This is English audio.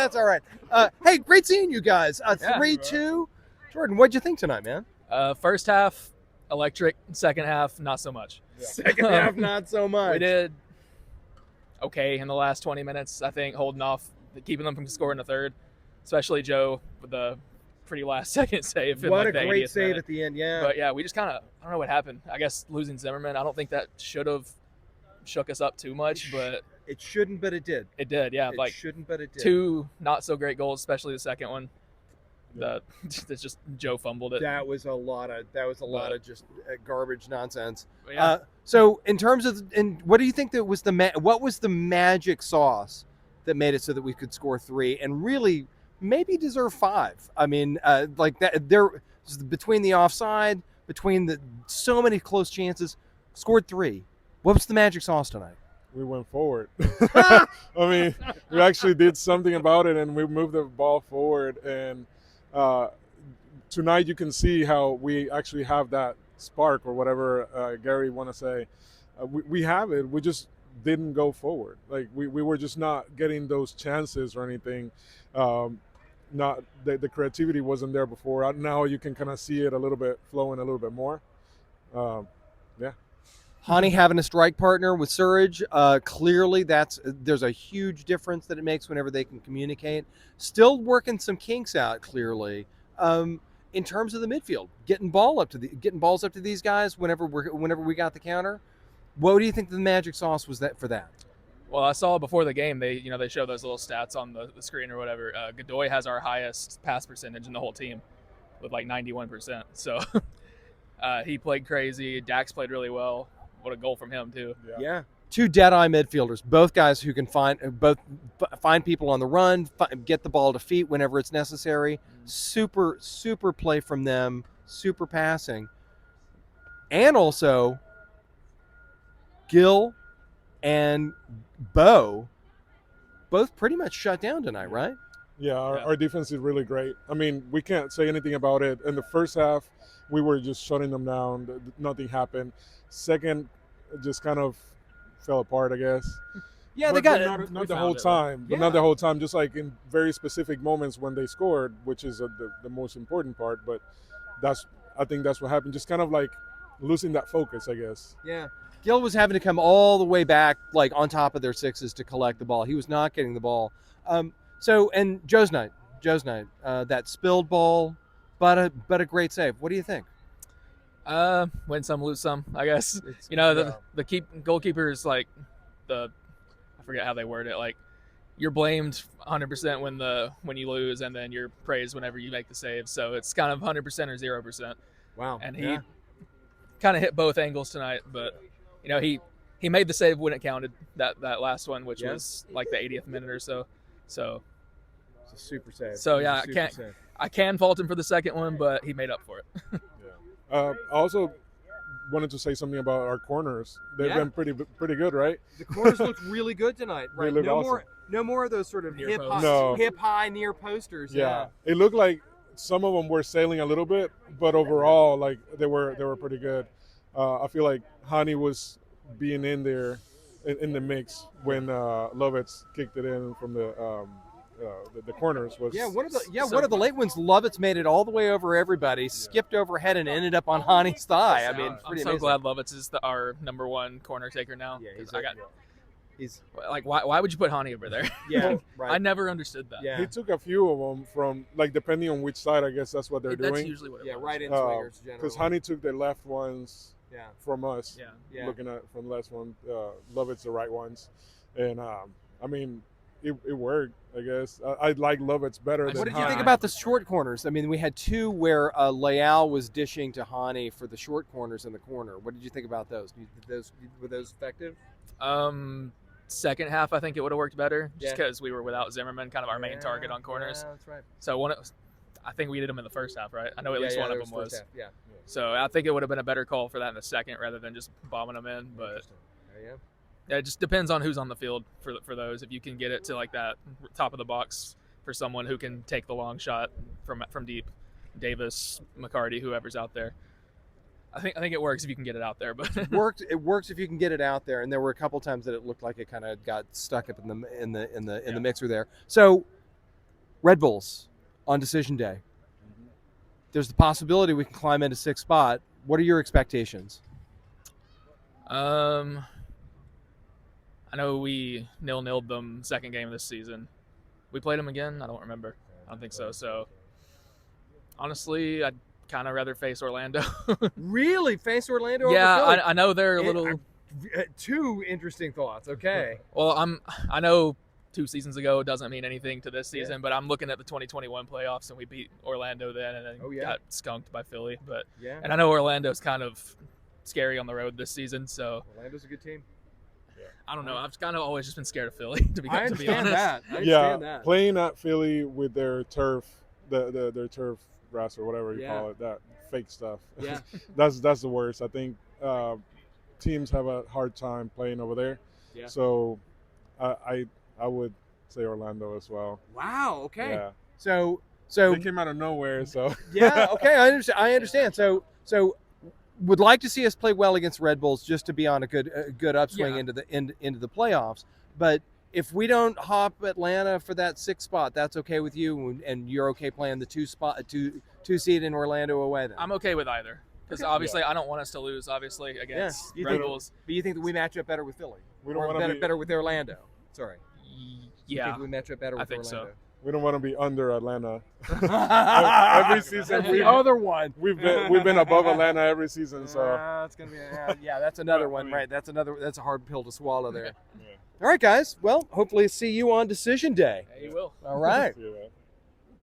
That's all right. Hey, great seeing you guys. Yeah. 3-2. Jordan, what'd you think tonight, man? First half, electric. Second half, not so much. Second half, not so much. We did okay in the last 20 minutes, I think, holding off, keeping them from scoring a third, especially Joe with the pretty last-second save. What in a the great 80th save minute. at the end, yeah. But, yeah, we just kind of – I don't know what happened. I guess losing Zimmerman, I don't think that should have shook us up too much, but – it shouldn't, but it did. It did, yeah. It shouldn't, but it did. 2 not-so-great goals, especially the second one. It's just Joe fumbled it. That was a lot of just garbage nonsense. Yeah. So in terms of, what do you think that was what was the magic sauce that made it so that we could score 3 and really maybe deserve 5? I mean, like that there between the offside, between the so many close chances, scored 3. What was the magic sauce tonight? We went forward. I mean, we actually did something about it, and we moved the ball forward. And tonight you can see how we actually have that spark, or whatever Gary want to say. We have it. We just didn't go forward. Like we were just not getting those chances or anything. Not the creativity wasn't there before. Now you can kind of see it a little bit flowing a little bit more. Yeah. Hani having a strike partner with Surridge, clearly there's a huge difference that it makes whenever they can communicate. Still working some kinks out, clearly. In terms of the midfield, getting balls up to these guys whenever we got the counter. What do you think the magic sauce was for that? Well, I saw before the game they show those little stats on the screen or whatever. Godoy has our highest pass percentage in the whole team, with like 91%. So he played crazy. Dax played really well. What a goal from him too. Yeah. 2 dead-eye midfielders, both guys who can find people on the run, get the ball to feet whenever it's necessary. Super play from them, super passing. And also, Gil and Bo both pretty much shut down tonight, right? Yeah, our defense is really great. I mean, we can't say anything about it. In the first half, we were just shutting them down. Nothing happened. Second, it just kind of fell apart, I guess. Yeah, but they got not the whole time. But not the whole time. Just like in very specific moments when they scored, which is the most important part. But I think that's what happened. Just kind of like losing that focus, I guess. Yeah. Gil was having to come all the way back, like on top of their sixes to collect the ball. He was not getting the ball. And Joe's night, that spilled ball, but a great save. What do you think? Win some, lose some, I guess. The goalkeeper is like I forget how they word it. Like you're blamed 100% when you lose, and then you're praised whenever you make the save. So it's kind of 100% or 0%. Wow. And he kind of hit both angles tonight, but he made the save when it counted. That last one, which was like the 80th minute or so. So it's a super save. So yeah, I can fault him for the second one, but he made up for it. I also wanted to say something about our corners. They've been pretty good, right? The corners looked really good tonight, right? They looked No more of those sort of hip high near posters. Yeah. It looked like some of them were sailing a little bit, but overall, like they were pretty good. I feel like Hani was being in there in the mix when Lovitz kicked it in from the corners. One of the late ones, Lovitz made it all the way over everybody, skipped overhead and ended up on Hani's thigh. I mean, I'm so glad Lovitz is our number 1 corner taker now. Yeah, he's like, why would you put Hani over there? Yeah, right. I never understood that. Yeah. He took a few of them from, like, depending on which side, I guess that's what they're doing. That's usually what it was. Right in swingers generally. Because Hani took the left ones from us, looking at from the left one. Lovitz the right ones. And, I mean, it worked, I guess. I like Lovitz better than Hani. What did you think about the short corners? I mean, we had 2 where Leal was dishing to Hani for the short corners in the corner. What did you think about those? Were those effective? Second half, I think it would have worked better, just because we were without Zimmerman, kind of our main target on corners. Yeah, that's right. So I think we did them in the first half, right? I know at least one of them was. Half, yeah. So I think it would have been a better call for that in the second rather than just bombing them in. But it just depends on who's on the field for those. If you can get it to like that top of the box for someone who can take the long shot from deep, Davis, McCarty, whoever's out there. I think it works if you can get it out there, but it works if you can get it out there. And there were a couple times that it looked like it kind of got stuck up in the mixer there. So Red Bulls on decision day. There's the possibility we can climb into 6th spot. What are your expectations? I know we 0-0'd them second game of this season. We played them again? I don't remember. I don't think so. So, honestly, I'd kind of rather face Orlando. Really? Face Orlando Yeah, over Philly? I know they're a little... Two interesting thoughts. Okay. Well, I know 2 seasons ago doesn't mean anything to this season, but I'm looking at the 2021 playoffs, and we beat Orlando then and then got skunked by Philly. But and I know Orlando's kind of scary on the road this season, so Orlando's a good team. I don't know. I've kind of always just been scared of Philly, to be honest. I understand that. Playing at Philly with their turf, their turf grass or whatever you call it, that fake stuff. Yeah. that's the worst. I think teams have a hard time playing over there. Yeah. So I would say Orlando as well. Wow. Okay. Yeah. So they came out of nowhere. So yeah. Okay. I understand. So would like to see us play well against Red Bulls just to be on a good upswing into the playoffs. But if we don't hop Atlanta for that 6th spot, that's okay with you, and you're okay playing the 2 seed in Orlando away. Then I'm okay with either, because obviously I don't want us to lose. Obviously against Red Bulls. But you think that we match up better with Philly? We don't want to be better with Orlando. Sorry. Yeah. You think we match up better with I think Orlando? so. we don't want to be under Atlanta. Every season, the other one. We've been above Atlanta every season. So it's gonna be that's another one, right? That's a hard pill to swallow there. yeah. All right, guys. Well, hopefully see you on decision day. Yeah, you will. All right. See you, man.